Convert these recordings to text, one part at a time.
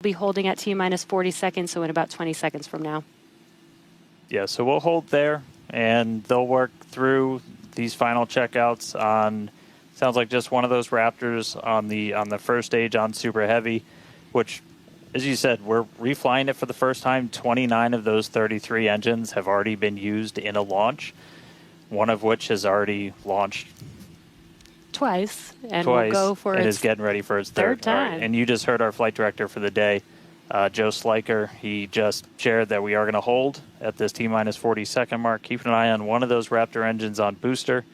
be holding at T-minus 40 seconds, so in about 20 seconds from now. Yeah, so we'll hold there, and they'll work through these final checkouts on, sounds like just one of those Raptors on the first stage on Super Heavy, which, as you said, we're reflying it for the first time. 29 of those 33 engines have already been used in a launch, one of which has already launched twice, and will go for and its is getting ready for its third time. Right. And you just heard our flight director for the day, Joe Sliker. He just shared that we are going to hold at this T-minus 40 second mark. Keep an eye on one of those Raptor engines on booster.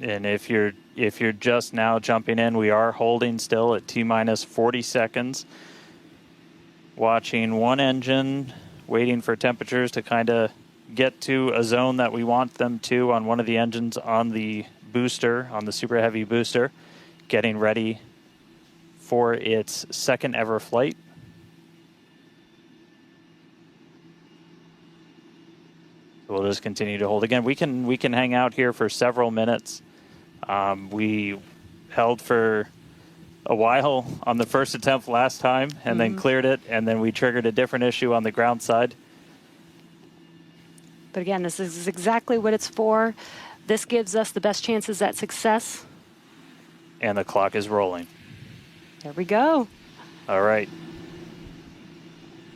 And if you're just now jumping in, we are holding still at T-minus 40 seconds. Watching one engine, waiting for temperatures to kind of get to a zone that we want them to on one of the engines on the booster, on the Super Heavy booster, getting ready for its second ever flight. We'll just continue to hold. Again, we can hang out here for several minutes. We held for a while on the first attempt last time and then cleared it, and then we triggered a different issue on the ground side. But again, this is exactly what it's for. This gives us the best chances at success. And the clock is rolling. There we go. All right.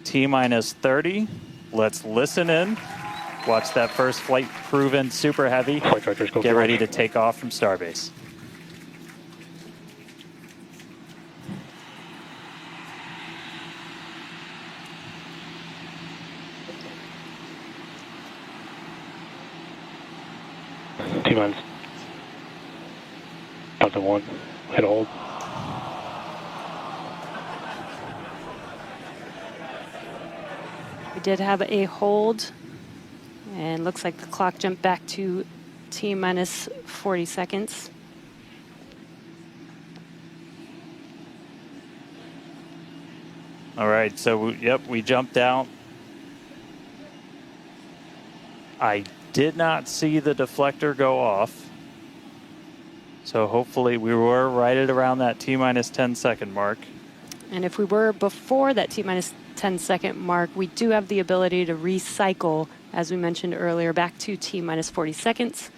T-minus 30. Let's listen in. Watch that first flight proven Super Heavy. Get ready to take off from Starbase. T-minus. Countdown 1. Hit hold. We did have a hold. And looks like the clock jumped back to T-minus 40 seconds. All right, so we jumped out. I did not see the deflector go off. So hopefully we were right at around that T-minus 10 second mark. And if we were before that T-minus 10 second mark, we do have the ability to recycle, as we mentioned earlier, back to T-minus 40 seconds.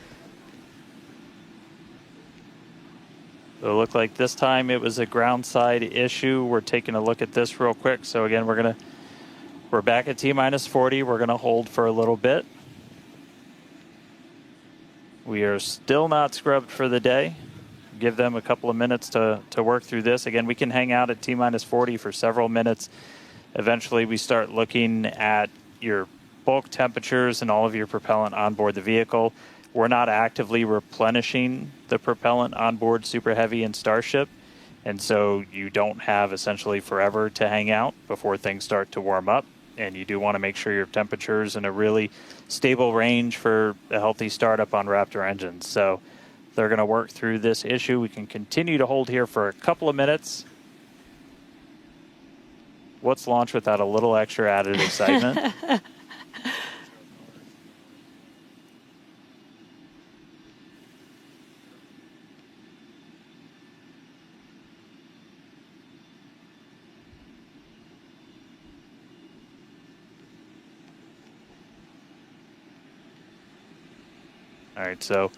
So it looked like this time it was a ground side issue. We're taking a look at this real quick. So again, we're back at T-minus 40. We're gonna hold for a little bit. We are still not scrubbed for the day. Give them a couple of minutes to work through this. Again, we can hang out at T-minus 40 for several minutes. Eventually, we start looking at your bulk temperatures and all of your propellant on board the vehicle. We're not actively replenishing the propellant on board Super Heavy and Starship, and so you don't have essentially forever to hang out before things start to warm up, and you do want to make sure your temperature's in a really stable range for a healthy startup on Raptor engines. So they're going to work through this issue. We can continue to hold here for a couple of minutes. What's launch without a little extra added excitement? All right, so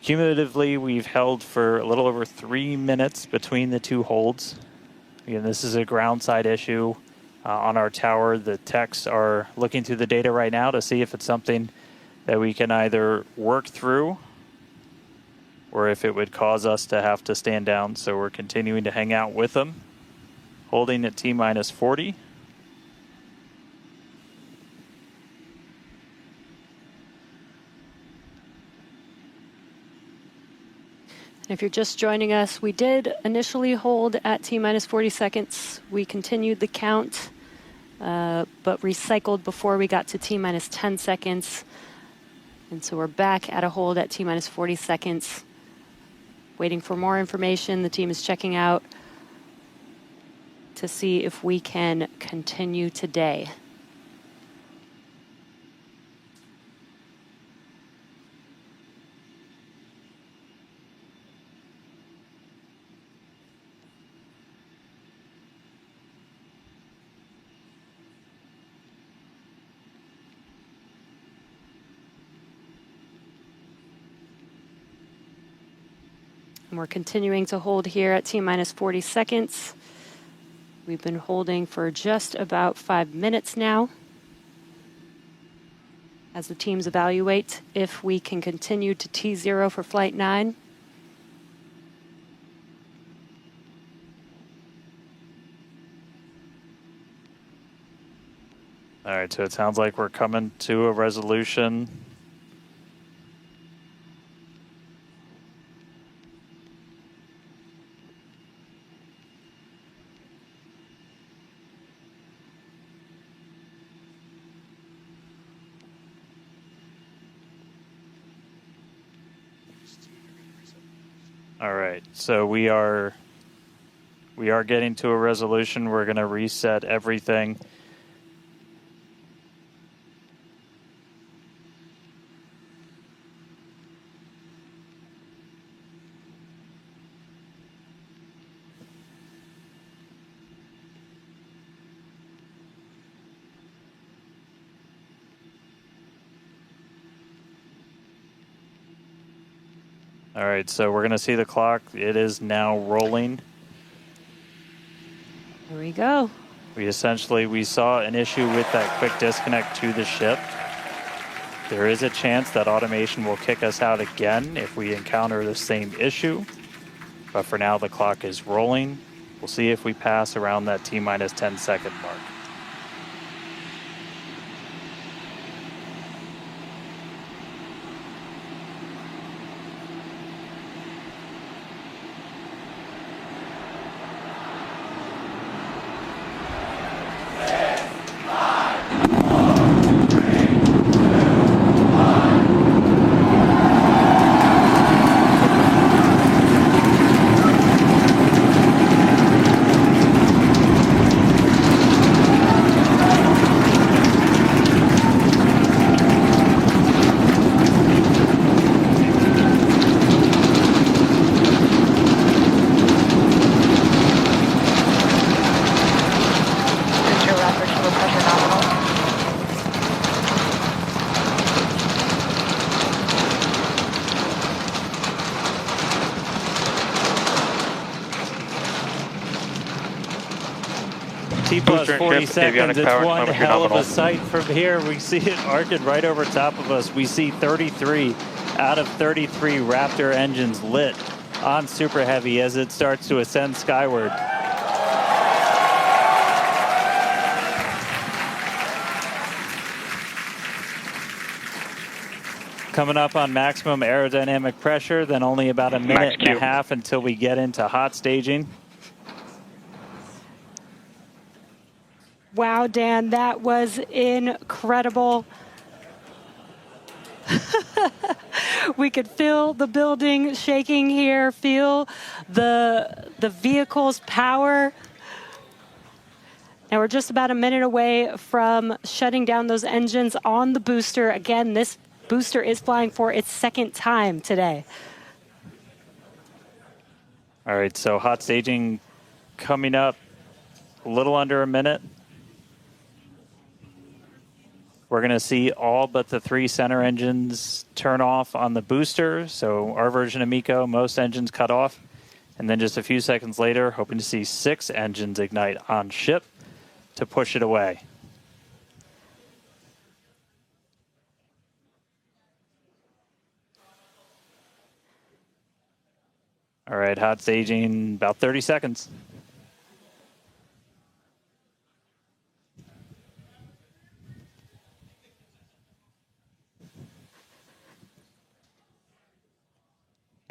cumulatively, we've held for a little over 3 minutes between the two holds. Again, this is a ground side issue on our tower. The techs are looking through the data right now to see if it's something that we can either work through or if it would cause us to have to stand down. So we're continuing to hang out with them, holding at T-minus 40. If you're just joining us, we did initially hold at T-minus 40 seconds. We continued the count, but recycled before we got to T-minus 10 seconds. And so we're back at a hold at T-minus 40 seconds. Waiting for more information. The team is checking out to see if we can continue today. And we're continuing to hold here at T-minus 40 seconds. We've been holding for just about 5 minutes now as the teams evaluate if we can continue to T0 for Flight 9. All right, so it sounds like we're coming to a resolution. All right, so we are getting to a resolution. We're going to reset everything. All right, so we're going to see the clock. It is now rolling. Here we go. We saw an issue with that quick disconnect to the ship. There is a chance that automation will kick us out again if we encounter the same issue. But for now, the clock is rolling. We'll see if we pass around that T-minus 10-second mark. T plus 40 seconds, it's one hell of a sight from here. We see it arcing right over top of us. We see 33 out of 33 Raptor engines lit on Super Heavy as it starts to ascend skyward. Coming up on maximum aerodynamic pressure, then only about a minute and a half until we get into hot staging. Wow, Dan, that was incredible. We could feel the building shaking here, feel the vehicle's power. Now we're just about a minute away from shutting down those engines on the booster. Again, this booster is flying for its second time today. All right, so hot staging coming up a little under a minute. We're going to see all but the 3 center engines turn off on the booster. So our version of MECO, most engines cut off. And then just a few seconds later, hoping to see 6 engines ignite on ship to push it away. All right, hot staging, about 30 seconds.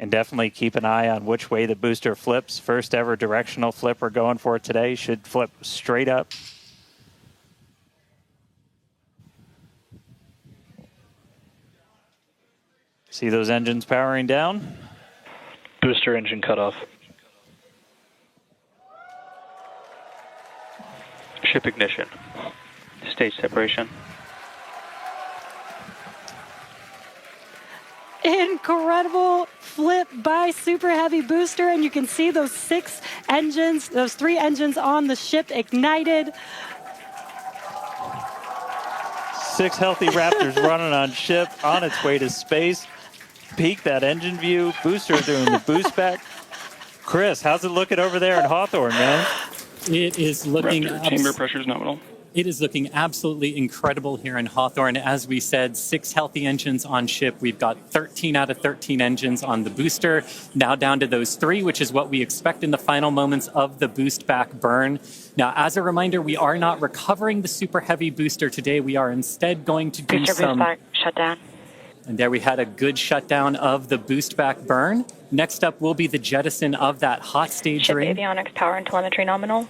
And definitely keep an eye on which way the booster flips. First ever directional flip we're going for today. Should flip straight up. See those engines powering down? Booster engine cutoff. Ship ignition. Stage separation. Incredible flip by Super Heavy Booster, and you can see those 6 engines, those 3 engines on the ship ignited. 6 healthy Raptors running on ship, on its way to space. Peek that engine view. Booster doing the boost back. Chris, how's it looking over there in Hawthorne, man? It is looking Raptor chamber pressure is nominal. It is looking absolutely incredible here in Hawthorne. As we said, 6 healthy engines on ship. We've got 13 out of 13 engines on the booster. Now down to those 3, which is what we expect in the final moments of the boost back burn. Now, as a reminder, we are not recovering the Super Heavy booster today. We are instead going to do booster some... boost back, shutdown. And there we had a good shutdown of the boost back burn. Next up will be the jettison of that hot stage Ship ring. avionics, power and telemetry nominal.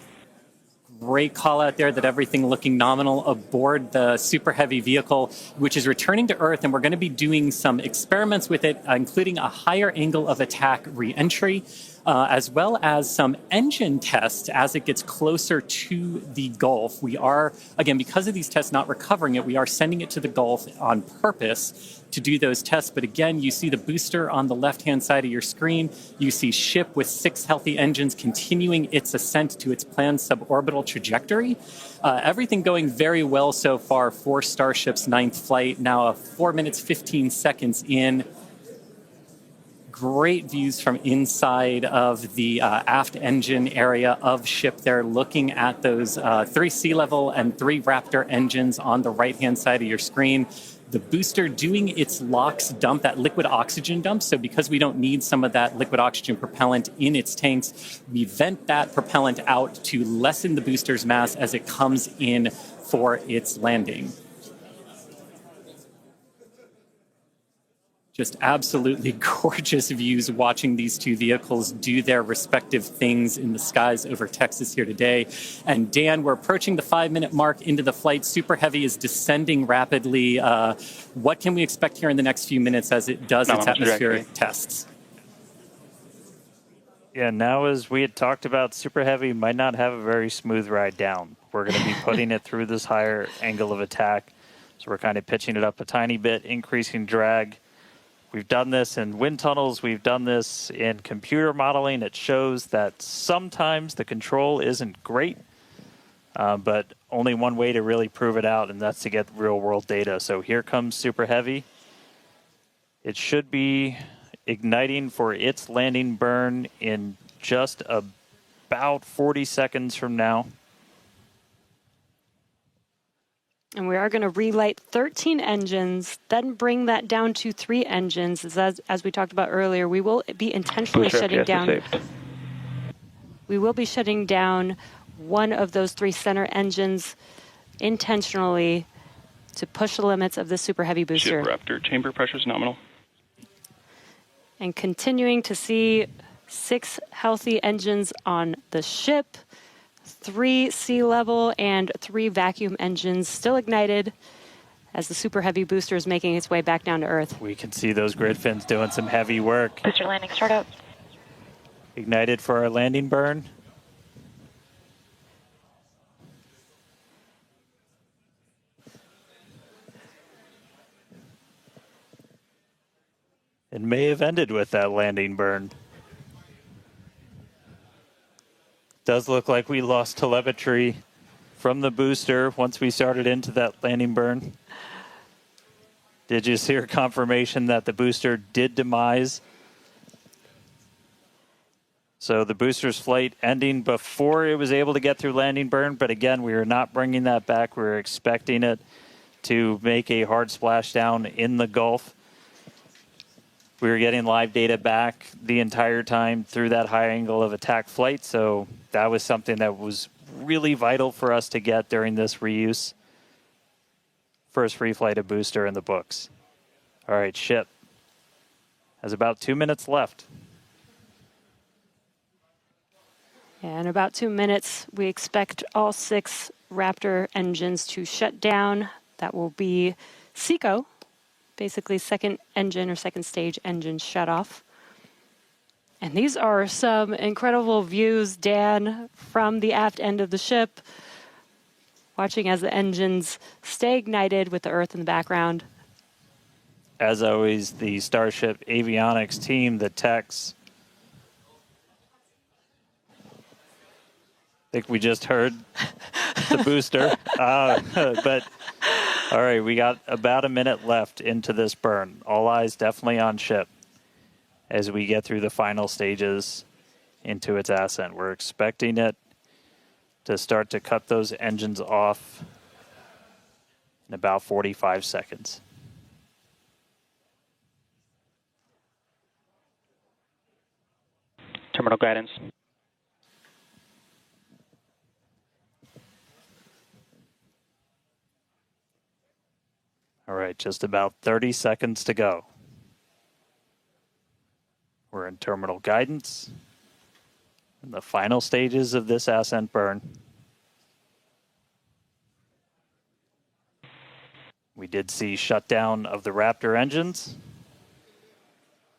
Great call out there that everything looking nominal aboard the Super Heavy vehicle, which is returning to Earth, and we're going to be doing some experiments with it, including a higher angle of attack re-entry, as well as some engine tests as it gets closer to the Gulf. We are, again, because of these tests not recovering it, we are sending it to the Gulf on purpose to do those tests. But again, you see the booster on the left-hand side of your screen. You see ship with 6 healthy engines continuing its ascent to its planned suborbital trajectory. Everything going very well so far for Starship's 9th flight. Now 4 minutes, 15 seconds in. Great views from inside of the aft engine area of ship there, looking at those 3 sea level and 3 Raptor engines on the right-hand side of your screen. The booster doing its LOX dump, that liquid oxygen dump. So because we don't need some of that liquid oxygen propellant in its tanks, we vent that propellant out to lessen the booster's mass as it comes in for its landing. Just absolutely gorgeous views watching these 2 vehicles do their respective things in the skies over Texas here today. And Dan, we're approaching the 5-minute mark into the flight. Super Heavy is descending rapidly. What can we expect here in the next few minutes as it does its atmospheric tests? Yeah, now as we had talked about, Super Heavy might not have a very smooth ride down. We're going to be putting it through this higher angle of attack. So we're kind of pitching it up a tiny bit, increasing drag. We've done this in wind tunnels. We've done this in computer modeling. It shows that sometimes the control isn't great, but only one way to really prove it out, and that's to get real-world data. So here comes Super Heavy. It should be igniting for its landing burn in just about 40 seconds from now. And we are going to relight 13 engines, then bring that down to 3 engines. As we talked about earlier, we will be intentionally shutting down. We will be shutting down one of those 3 center engines intentionally to push the limits of the Super Heavy booster. Ship Raptor chamber pressure is nominal. And continuing to see 6 healthy engines on the ship. 3 sea level and 3 vacuum engines still ignited as the Super Heavy booster is making its way back down to Earth. We can see those grid fins doing some heavy work. Booster landing startup. Ignited for our landing burn. It may have ended with that landing burn. Does look like we lost telemetry from the booster once we started into that landing burn. Did you hear confirmation that the booster did demise? So the booster's flight ending before it was able to get through landing burn, but again, we are not bringing that back. We're expecting it to make a hard splashdown in the Gulf. We were getting live data back the entire time through that high angle of attack flight, so that was something that was really vital for us to get during this reuse. First free flight of booster in the books. All right, ship has about 2 minutes left. Yeah, in about 2 minutes, we expect all 6 Raptor engines to shut down. That will be SECO basically second engine or second stage engine shut off. And these are some incredible views, Dan, from the aft end of the ship, watching as the engines stay ignited with the Earth in the background. As always, the Starship avionics team, the techs. I think we just heard the booster. But, all right, we got about a minute left into this burn. All eyes definitely on ship as we get through the final stages into its ascent. We're expecting it to start to cut those engines off in about 45 seconds. Terminal guidance. All right, just about 30 seconds to go. We're in terminal guidance in the final stages of this ascent burn. We did see shutdown of the Raptor engines.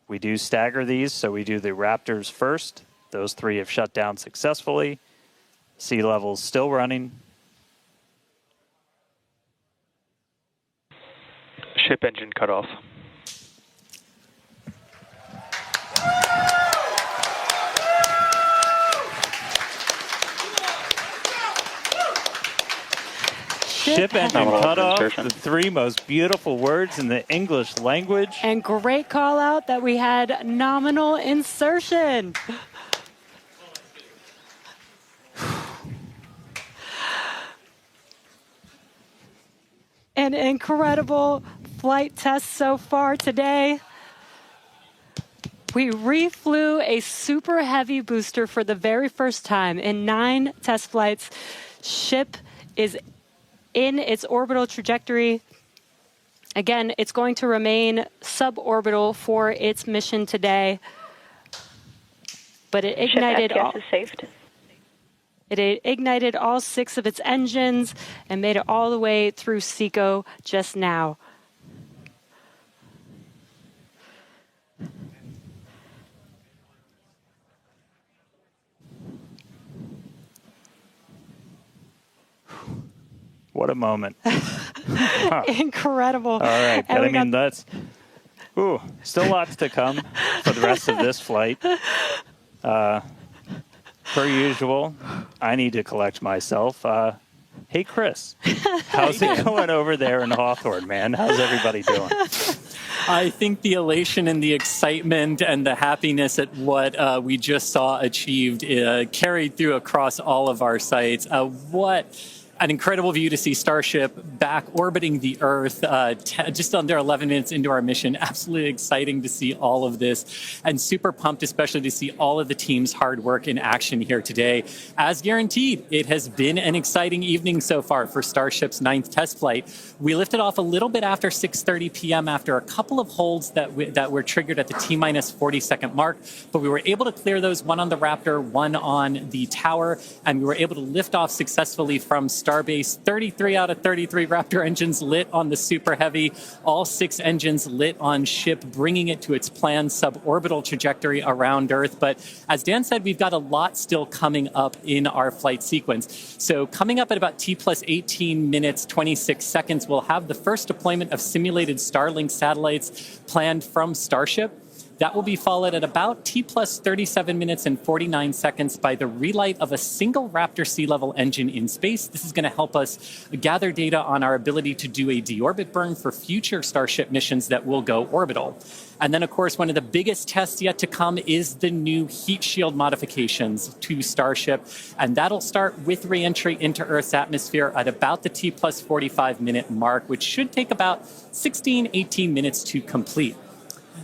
We do stagger these, so we do the Raptors first. Those 3 have shut down successfully. Sea level's still running. Ship engine cutoff. Ship engine cutoff, the 3 most beautiful words in the English language. And great call out that we had nominal insertion. An incredible flight test so far today. We reflew a super heavy booster for the very first time in 9 test flights. Ship is in its orbital trajectory. Again, it's going to remain suborbital for its mission today. But it ignited It ignited all 6 of its engines and made it all the way through SECO just now. What a moment. Incredible. All right. I mean, that's still lots to come for the rest of this flight. Per usual, I need to collect myself. Hey, Chris, how's it going over there in Hawthorne, man? How's everybody doing? I think the elation and the excitement and the happiness at what we just saw achieved carried through across all of our sites. What an incredible view to see Starship back orbiting the Earth just under 11 minutes into our mission. Absolutely exciting to see all of this, and super pumped especially to see all of the team's hard work in action here today. As guaranteed, it has been an exciting evening so far for Starship's 9th test flight. We lifted off a little bit after 6:30 p.m. after a couple of holds that were triggered at the T-minus 40-second mark, but we were able to clear those, one on the Raptor, one on the tower, and we were able to lift off successfully from Starbase. 33 out of 33 Raptor engines lit on the Super Heavy, all 6 engines lit on ship, bringing it to its planned suborbital trajectory around Earth. But as Dan said, we've got a lot still coming up in our flight sequence. So coming up at about T plus 18 minutes, 26 seconds, we'll have the first deployment of simulated Starlink satellites planned from Starship. That will be followed at about T plus 37 minutes and 49 seconds by the relight of a single Raptor sea level engine in space. This is going to help us gather data on our ability to do a deorbit burn for future Starship missions that will go orbital. And then, of course, one of the biggest tests yet to come is the new heat shield modifications to Starship. And that'll start with reentry into Earth's atmosphere at about the T plus 45 minute mark, which should take about 16, 18 minutes to complete.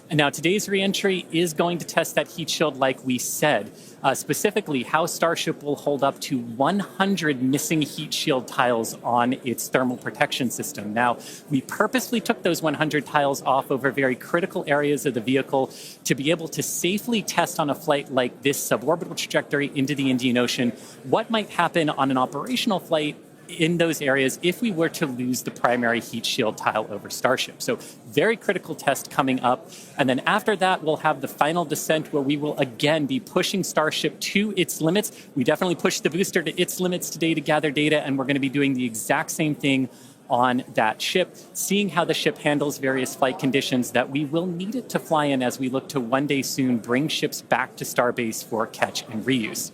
And now today's reentry is going to test that heat shield like we said, specifically how Starship will hold up to 100 missing heat shield tiles on its thermal protection system. Now, we purposely took those 100 tiles off over very critical areas of the vehicle to be able to safely test on a flight like this suborbital trajectory into the Indian Ocean what might happen on an operational flight in those areas if we were to lose the primary heat shield tile over Starship. So very critical test coming up. And then after that, we'll have the final descent where we will again be pushing Starship to its limits. We definitely pushed the booster to its limits today to gather data, and we're going to be doing the exact same thing on that ship, seeing how the ship handles various flight conditions that we will need it to fly in as we look to one day soon bring ships back to Starbase for catch and reuse.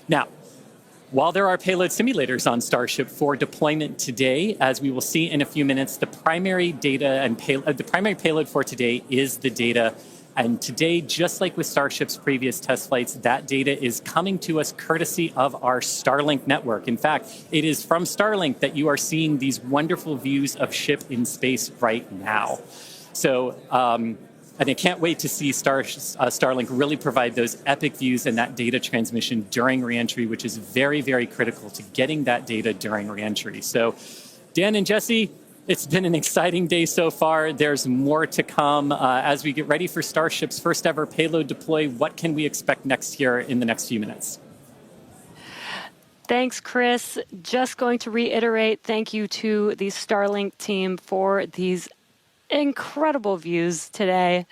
Now, while there are payload simulators on Starship for deployment today, as we will see in a few minutes, the primary data and the primary payload for today is the data. And today, just like with Starship's previous test flights, that data is coming to us courtesy of our Starlink network. In fact, it is from Starlink that you are seeing these wonderful views of ship in space right now. So, and I can't wait to see Starlink really provide those epic views and that data transmission during reentry, which is very, very critical to getting that data during reentry. So, Dan and Jesse, it's been an exciting day so far. There's more to come. As we get ready for Starship's first ever payload deploy, what can we expect next year in the next few minutes? Thanks, Chris. Just going to reiterate, thank you to the Starlink team for these incredible views today.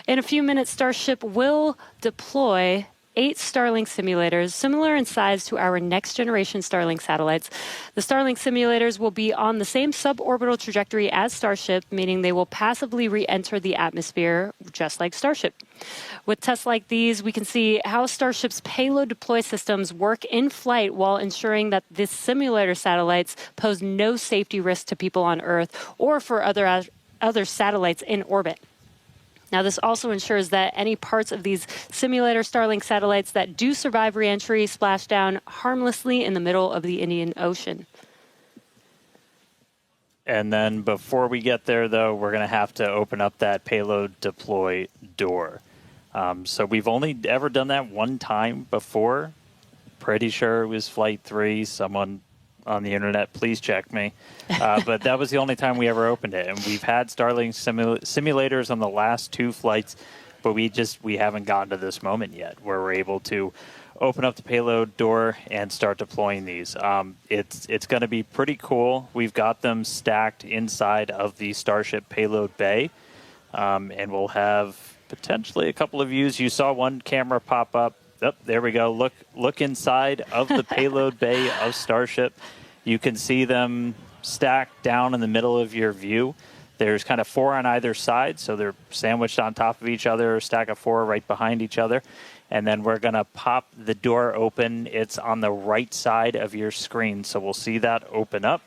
In a few minutes, Starship will deploy 8 Starlink simulators, similar in size to our next generation Starlink satellites. The Starlink simulators will be on the same suborbital trajectory as Starship, meaning they will passively re-enter the atmosphere, just like Starship. With tests like these, we can see how Starship's payload deploy systems work in flight while ensuring that the simulator satellites pose no safety risk to people on Earth or for other satellites in orbit. Now, this also ensures that any parts of these simulator Starlink satellites that do survive reentry splash down harmlessly in the middle of the Indian Ocean. And then before we get there, though, we're going to have to open up that payload deploy door. So we've only ever done that one time before. Pretty sure it was Flight 3. Someone on the internet, please check me. But that was the only time we ever opened it. And we've had Starlink simulators on the last 2 flights, but we haven't gotten to this moment yet where we're able to open up the payload door and start deploying these. It's going to be pretty cool. We've got them stacked inside of the Starship payload bay, and we'll have potentially a couple of views. You saw one camera pop up. Oh, there we go. Look inside of the payload bay of Starship. You can see them stacked down in the middle of your view. There's kind of 4 on either side, so they're sandwiched on top of each other, a stack of 4 right behind each other. And then we're going to pop the door open. It's on the right side of your screen, so we'll see that open up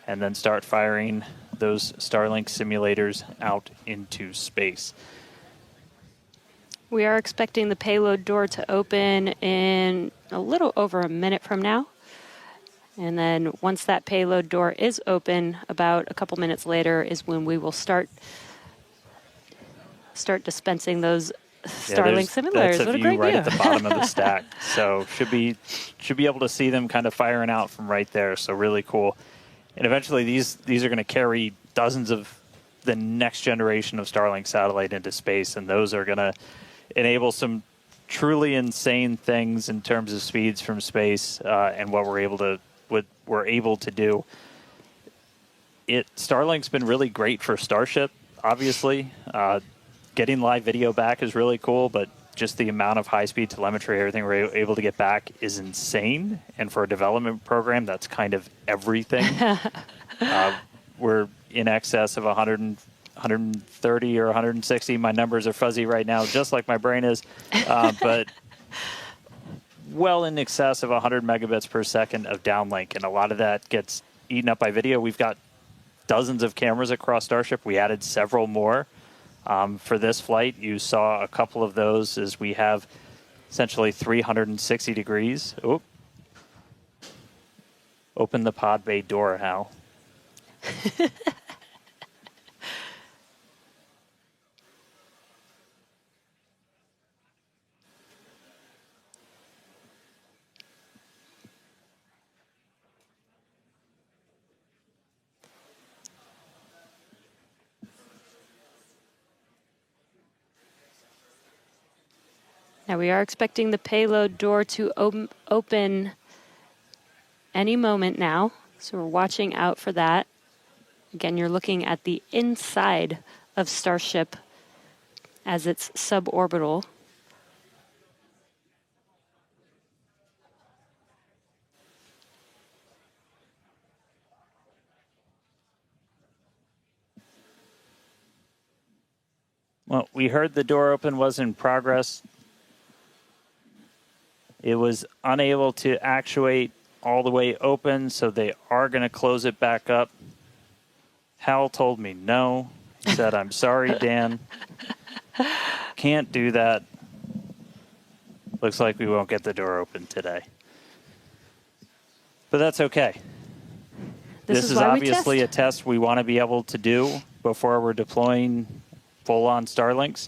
and then start firing those Starlink simulators out into space. We are expecting the payload door to open in a little over a minute from now. And then once that payload door is open, about a couple minutes later is when we will start dispensing those Starlink simulators. That's a what a view great right view. at the bottom of the stack. So should be able to see them kind of firing out from right there. So really cool. And eventually these are going to carry dozens of the next generation of Starlink satellite into space, and those are going to enable some truly insane things in terms of speeds from space and what we're able to do. Starlink's been really great for Starship, obviously. Getting live video back is really cool, but just the amount of high-speed telemetry, everything we're able to get back is insane. And for a development program, that's kind of everything. We're in excess of 130 or 160. My numbers are fuzzy right now, just like my brain is. But well in excess of 100 megabits per second of downlink, and a lot of that gets eaten up by video. We've got dozens of cameras across Starship. We added several more for this flight. You saw a couple of those as we have essentially 360 degrees. Oop. Open the pod bay door, Hal. Now we are expecting the payload door to open any moment now. So we're watching out for that. Again, you're looking at the inside of Starship as it's suborbital. Well, we heard the door open was in progress. It was unable to actuate all the way open, so they are going to close it back up. Hal told me no. He said, I'm sorry, Dan. Can't do that. Looks like we won't get the door open today. But that's okay. This is obviously a test we want to be able to do before we're deploying full-on Starlinks.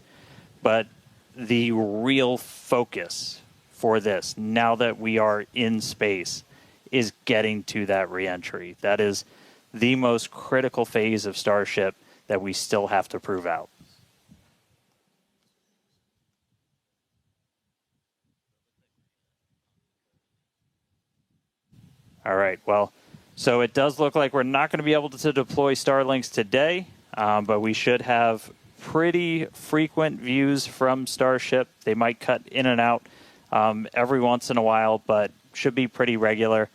But the real focus for this, now that we are in space, is getting to that reentry. That is the most critical phase of Starship that we still have to prove out. All right, well, so it does look like we're not going to be able to deploy Starlinks today, but we should have pretty frequent views from Starship. They might cut in and out every once in a while, but should be pretty regular.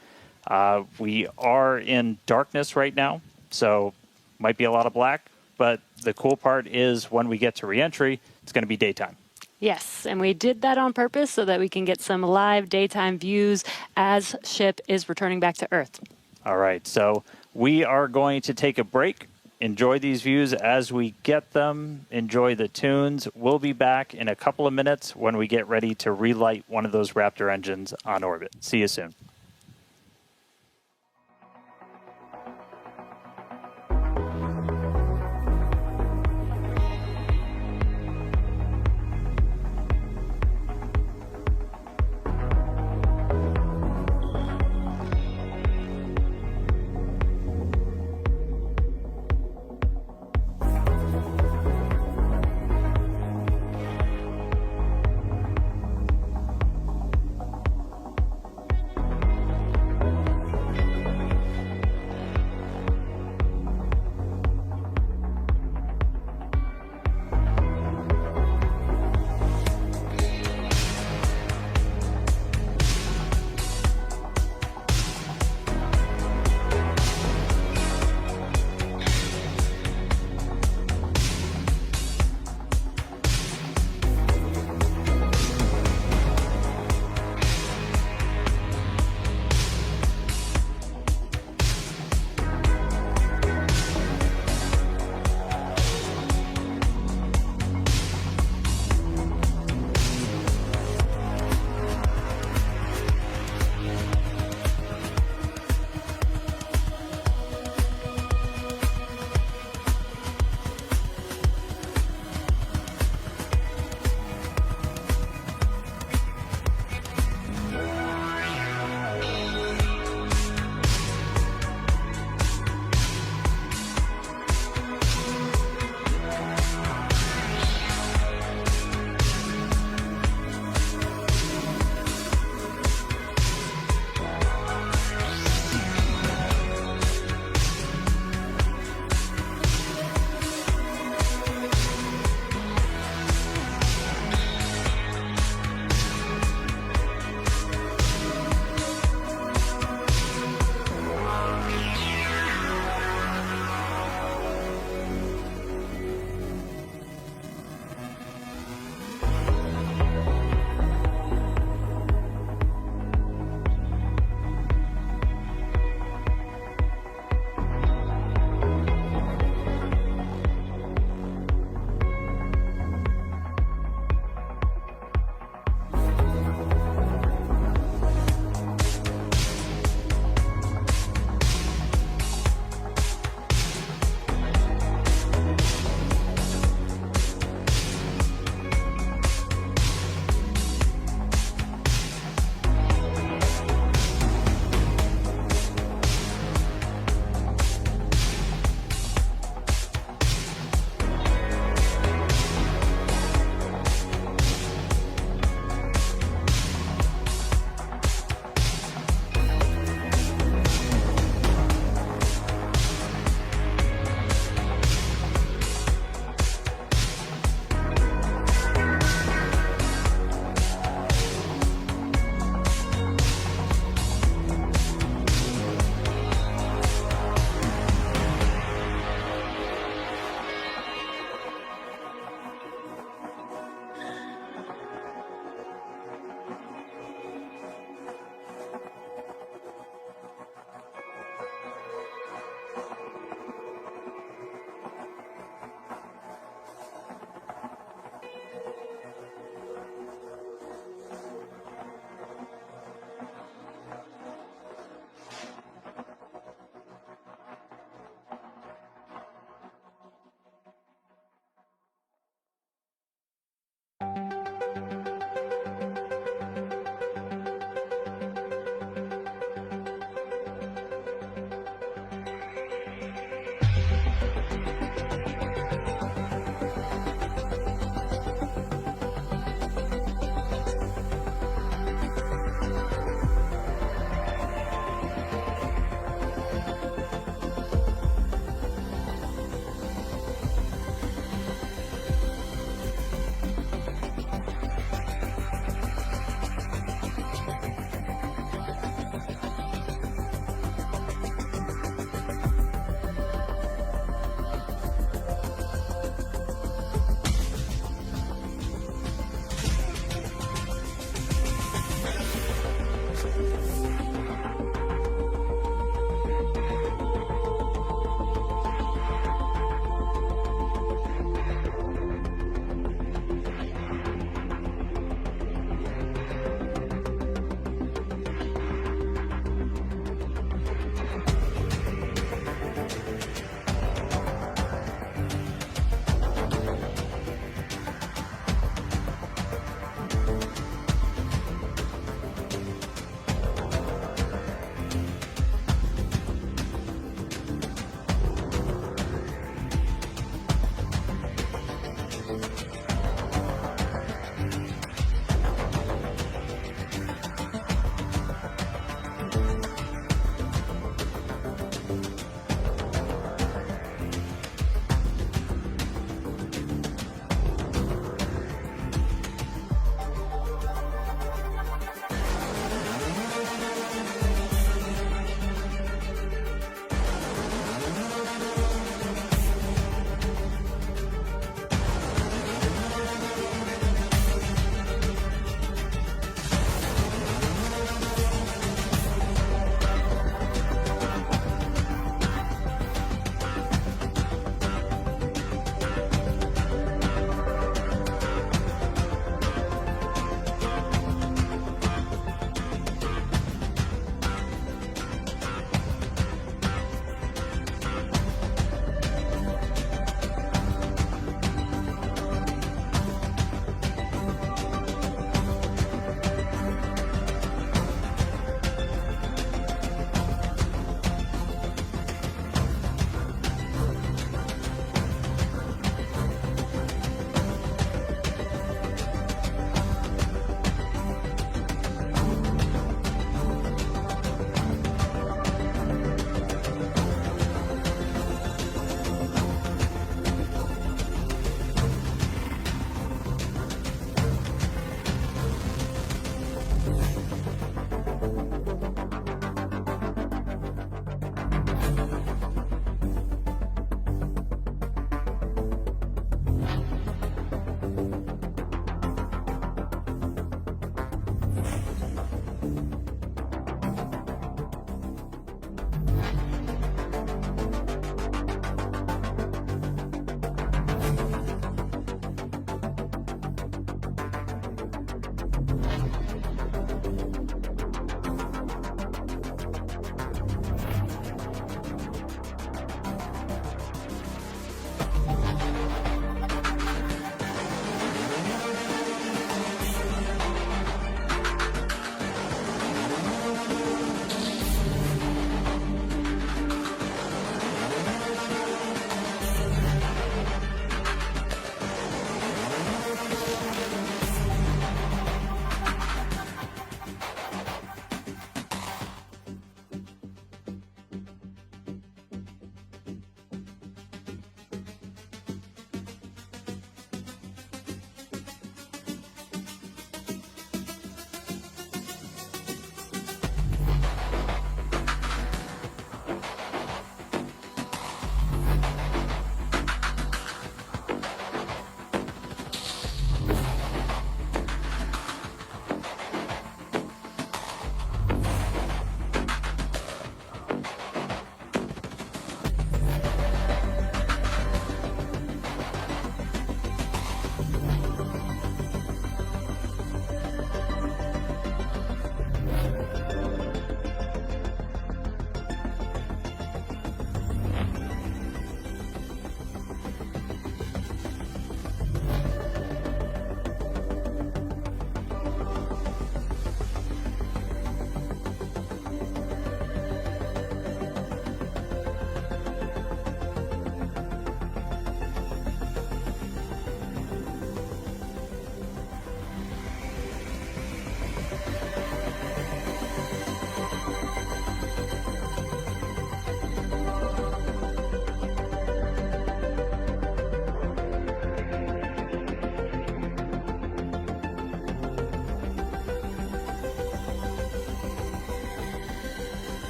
We are in darkness right now, so might be a lot of black, but the cool part is when we get to reentry, it's going to be daytime. Yes, and we did that on purpose so that we can get some live daytime views as ship is returning back to Earth. All right, so we are going to take a break. Enjoy these views as we get them. Enjoy the tunes. We'll be back in a couple of minutes when we get ready to relight one of those Raptor engines on orbit. See you soon.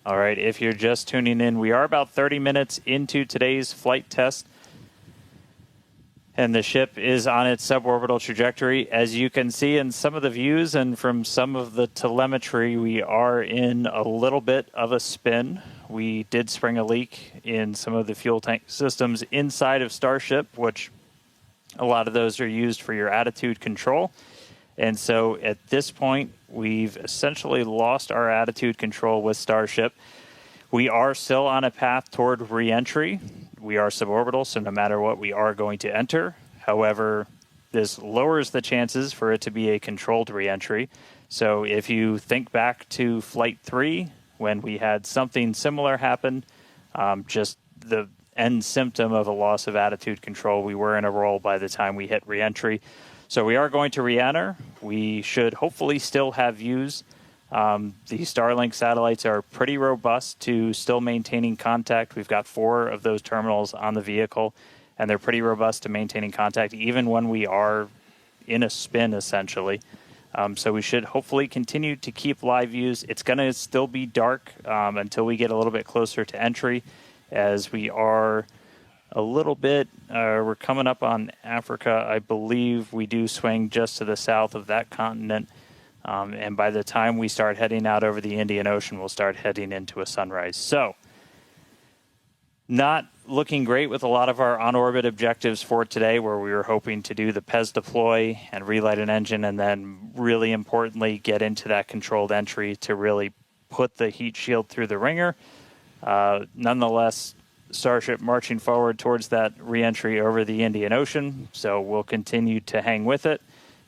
All right, if you're just tuning in, we are about 30 minutes into today's flight test, and the ship is on its suborbital trajectory. As you can see in some of the views and from some of the telemetry, we are in a little bit of a spin. We did spring a leak in some of the fuel tank systems inside of Starship, which a lot of those are used for your attitude control. And so at this point, we've essentially lost our attitude control with Starship. We are still on a path toward re-entry. We are suborbital, so no matter what, we are going to enter. However, this lowers the chances for it to be a controlled re-entry. So if you think back to Flight 3, when we had something similar happen, just the end symptom of a loss of attitude control, we were in a roll by the time we hit re-entry. So we are going to re-enter. We should hopefully still have views. The Starlink satellites are pretty robust to still maintaining contact. We've got 4 of those terminals on the vehicle, and they're pretty robust to maintaining contact even when we are in a spin, essentially. So we should hopefully continue to keep live views. It's going to still be dark until we get a little bit closer to entry, as we are a little bit, we're coming up on Africa. I believe we do swing just to the south of that continent. And by the time we start heading out over the Indian Ocean, we'll start heading into a sunrise. So, not looking great with a lot of our on-orbit objectives for today, where we were hoping to do the PEZ deploy and relight an engine, and then really importantly, get into that controlled entry to really put the heat shield through the ringer. Nonetheless, Starship marching forward towards that re-entry over the Indian Ocean. So we'll continue to hang with it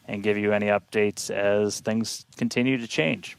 and give you any updates as things continue to change.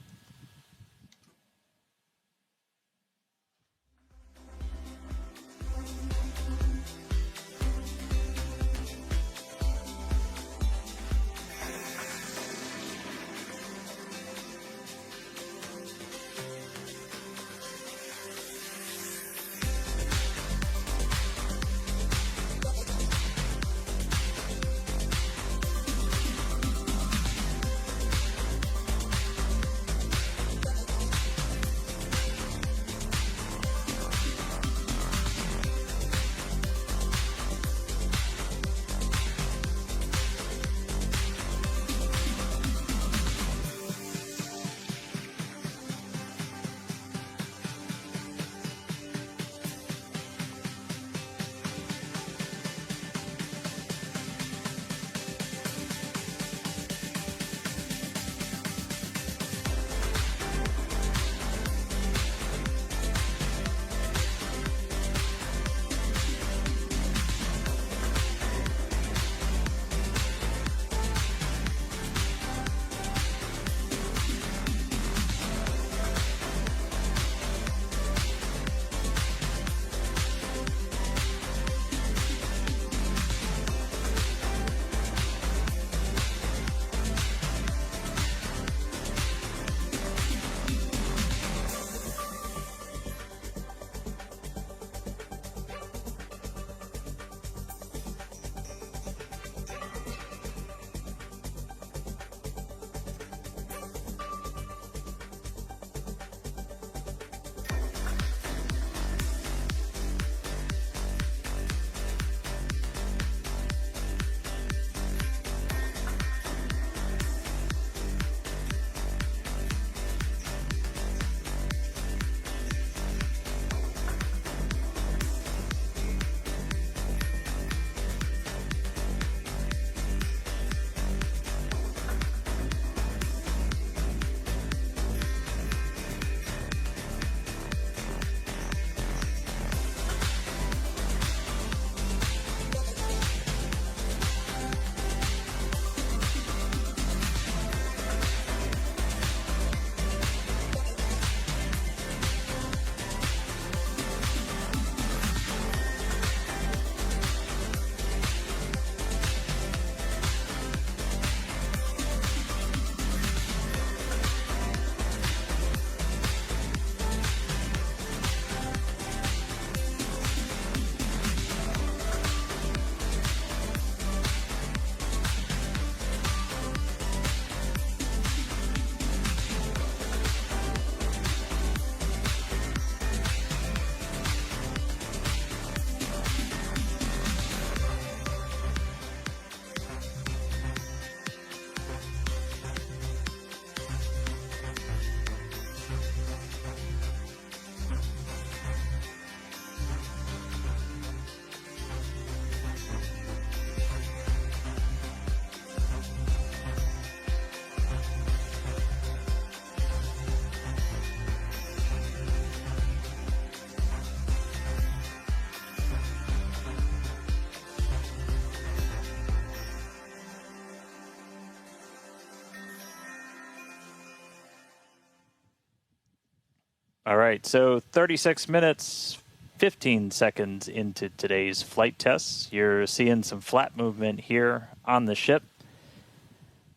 All right, so 36 minutes, 15 seconds into today's flight tests. You're seeing some flat movement here on the ship.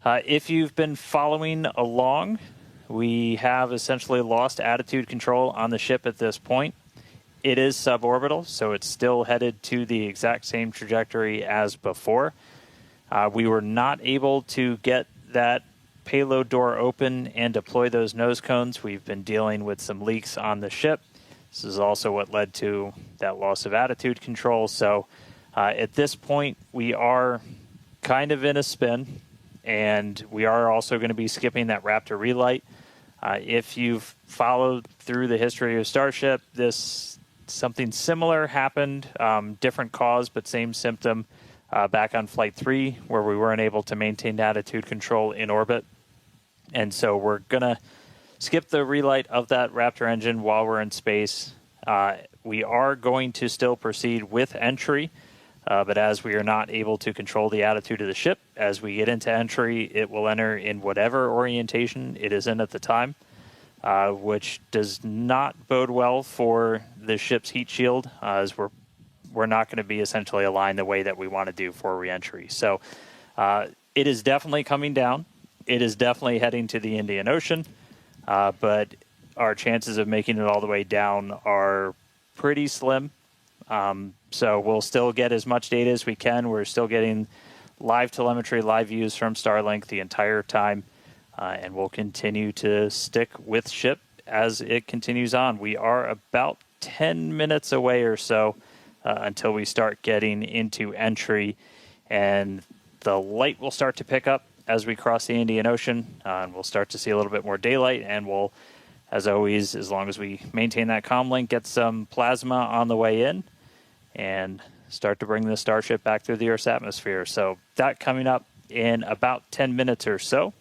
If you've been following along, we have essentially lost attitude control on the ship at this point. It is suborbital, so it's still headed to the exact same trajectory as before. We were not able to get that payload door open and deploy those nose cones. We've been dealing with some leaks on the ship. This is also what led to that loss of attitude control. So at this point, we are kind of in a spin, and we are also going to be skipping that Raptor relight. If you've followed through the history of Starship, something similar happened, different cause, but same symptom back on Flight 3, where we weren't able to maintain attitude control in orbit. And so we're going to skip the relight of that Raptor engine while we're in space. We are going to still proceed with entry, but as we are not able to control the attitude of the ship, as we get into entry, it will enter in whatever orientation it is in at the time, which does not bode well for the ship's heat shield, as we're not going to be essentially aligned the way that we want to do for reentry. So it is definitely coming down. It is definitely heading to the Indian Ocean, but our chances of making it all the way down are pretty slim. So we'll still get as much data as we can. We're still getting live telemetry, live views from Starlink the entire time, and we'll continue to stick with ship as it continues on. We are about 10 minutes away or so until we start getting into entry, and the light will start to pick up as we cross the Indian Ocean, and we'll start to see a little bit more daylight, and we'll, as always, as long as we maintain that comm link, get some plasma on the way in and start to bring the Starship back through the Earth's atmosphere. So that coming up in about 10 minutes or so.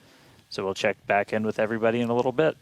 So we'll check back in with everybody in a little bit.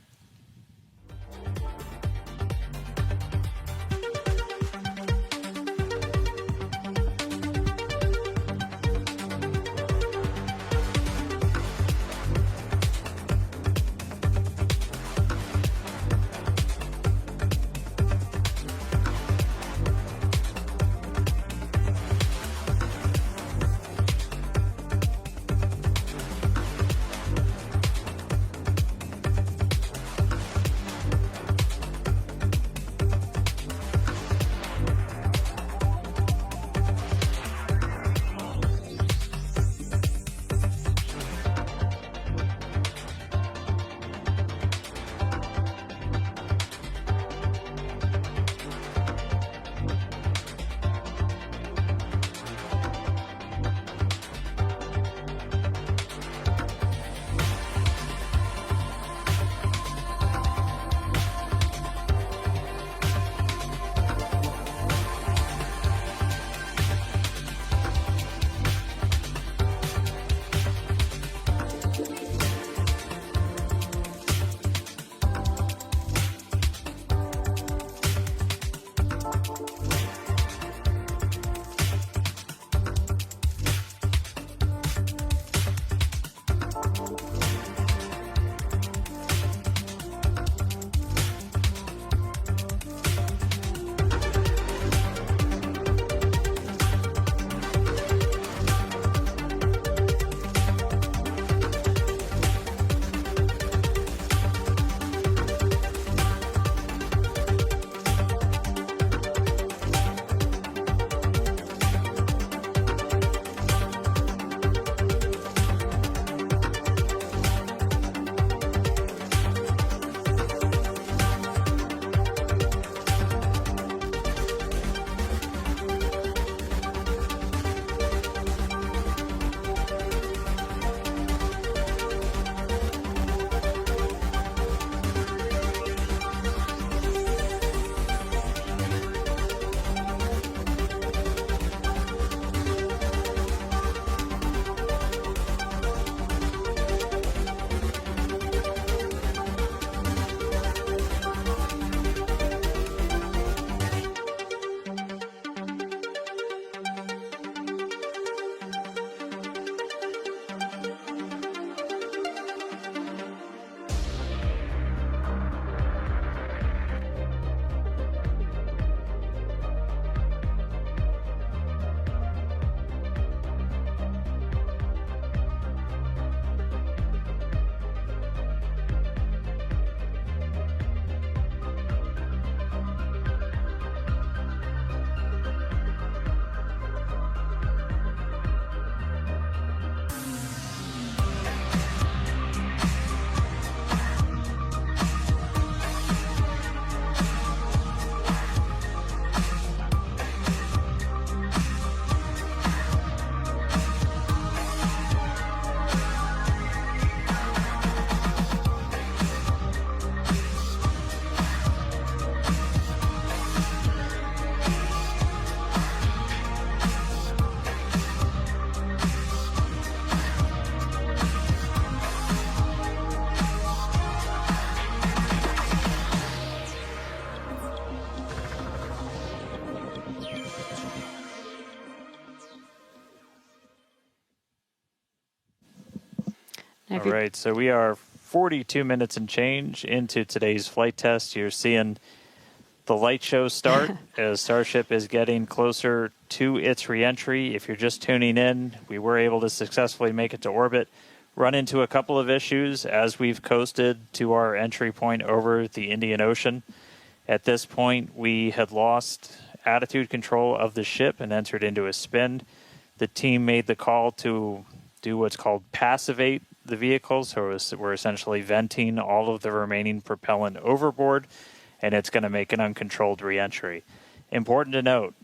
All right, so we are 42 minutes and change into today's flight test. You're seeing the light show start as Starship is getting closer to its reentry. If you're just tuning in, we were able to successfully make it to orbit, run into a couple of issues as we've coasted to our entry point over the Indian Ocean. At this point, we had lost attitude control of the ship and entered into a spin. The team made the call to do what's called passivate the vehicle, so we're essentially venting all of the remaining propellant overboard, and it's going to make an uncontrolled reentry. Important to note,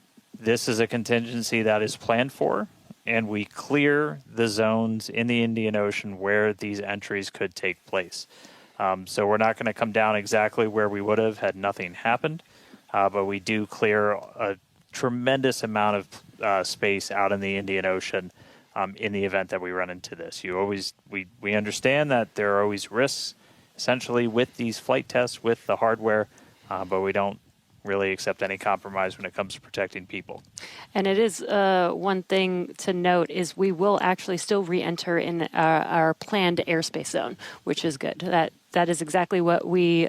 this is a contingency that is planned for, and we clear the zones in the Indian Ocean where these entries could take place. So we're not going to come down exactly where we would have had nothing happened, but we do clear a tremendous amount of space out in the Indian Ocean in the event that we run into this. We understand that there are always risks, essentially, with these flight tests, with the hardware, but we don't really accept any compromise when it comes to protecting people. And it is one thing to note is we will actually still re-enter in our planned airspace zone, which is good. That is exactly what we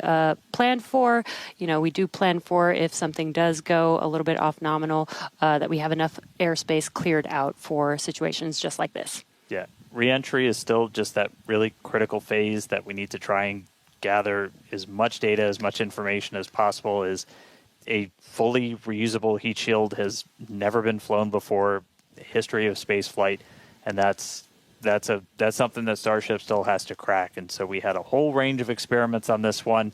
planned for. We do plan for if something does go a little bit off nominal, that we have enough airspace cleared out for situations just like this. Yeah, re-entry is still just that really critical phase that we need to try and gather as much data, as much information as possible. Is a fully reusable heat shield has never been flown before, history of space flight, and that's something that Starship still has to crack. And so we had a whole range of experiments on this one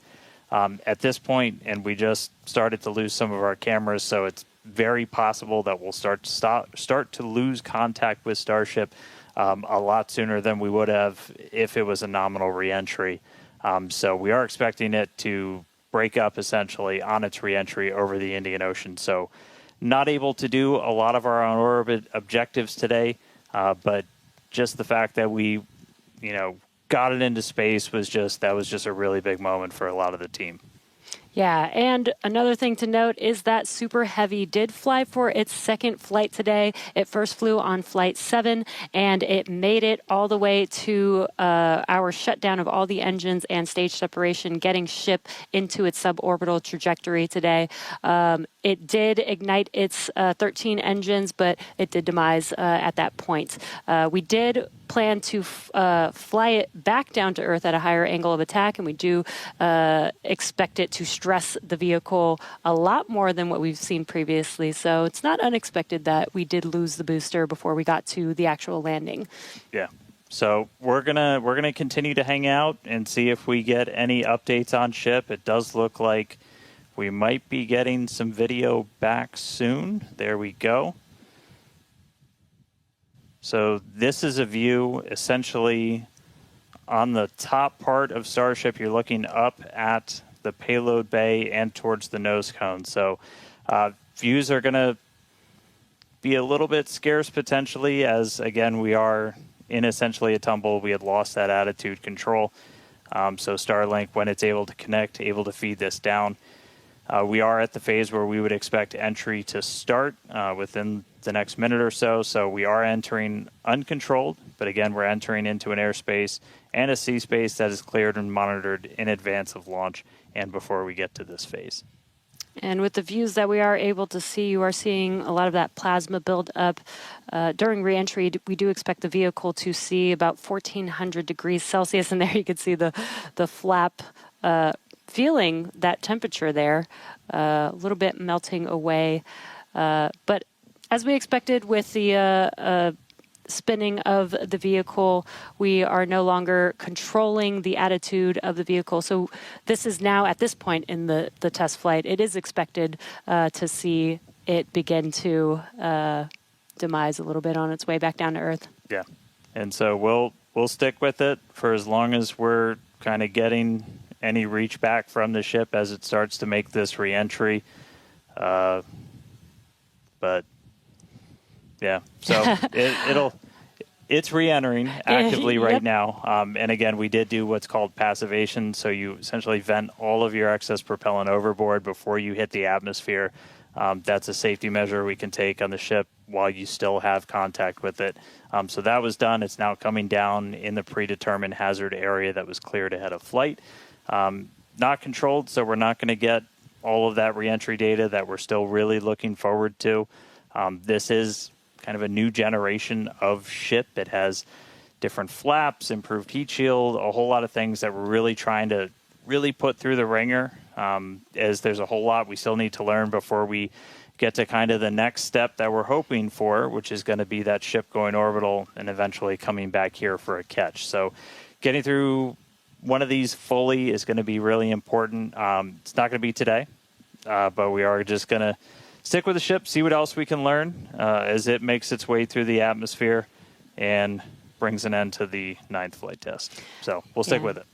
at this point, and we just started to lose some of our cameras, so it's very possible that we'll start to lose contact with Starship a lot sooner than we would have if it was a nominal reentry. So we are expecting it to break up essentially on its reentry over the Indian Ocean. So not able to do a lot of our on-orbit objectives today, but just the fact that we, got it into space was just a really big moment for a lot of the team. Yeah, and another thing to note is that Super Heavy did fly for its second flight today. It first flew on Flight 7, and it made it all the way to our shutdown of all the engines and stage separation, getting ship into its suborbital trajectory today. It did ignite its 13 engines, but it did demise at that point. We did plan to fly it back down to Earth at a higher angle of attack, and we do expect it to stress the vehicle a lot more than what we've seen previously. So it's not unexpected that we did lose the booster before we got to the actual landing. Yeah. So we're gonna continue to hang out and see if we get any updates on ship. It does look like we might be getting some video back soon. There we go. So this is a view essentially on the top part of Starship. You're looking up at the payload bay and towards the nose cone. So views are going to be a little bit scarce potentially, as again we are in essentially a tumble. We had lost that attitude control. So Starlink, when it's able to connect, able to feed this down. We are at the phase where we would expect entry to start within the next minute or so. So we are entering uncontrolled, but again, we're entering into an airspace and a sea space that is cleared and monitored in advance of launch and before we get to this phase. And with the views that we are able to see, you are seeing a lot of that plasma build up. During reentry, we do expect the vehicle to see about 1,400 degrees Celsius. And there you can see the flap feeling that temperature there, a little bit melting away. But as we expected with the spinning of the vehicle, we are no longer controlling the attitude of the vehicle. So this is now, at this point in the test flight, it is expected to see it begin to demise a little bit on its way back down to Earth. Yeah. And so we'll stick with it for as long as we're kind of getting any reach back from the ship as it starts to make this reentry. But yeah, so it's re-entering actively right now. And again, we did do what's called passivation. So you essentially vent all of your excess propellant overboard before you hit the atmosphere. That's a safety measure we can take on the ship while you still have contact with it. So that was done. It's now coming down in the predetermined hazard area that was cleared ahead of flight. Not controlled, so we're not going to get all of that reentry data that we're still really looking forward to. This is kind of a new generation of ship. It has different flaps, improved heat shield, a whole lot of things that we're really trying to really put through the ringer, as there's a whole lot we still need to learn before we get to kind of the next step that we're hoping for, which is going to be that ship going orbital and eventually coming back here for a catch. So getting through one of these fully is going to be really important. It's not going to be today, but we are just going to stick with the ship, see what else we can learn as it makes its way through the atmosphere and brings an end to the 9th flight test. So we'll stick with it.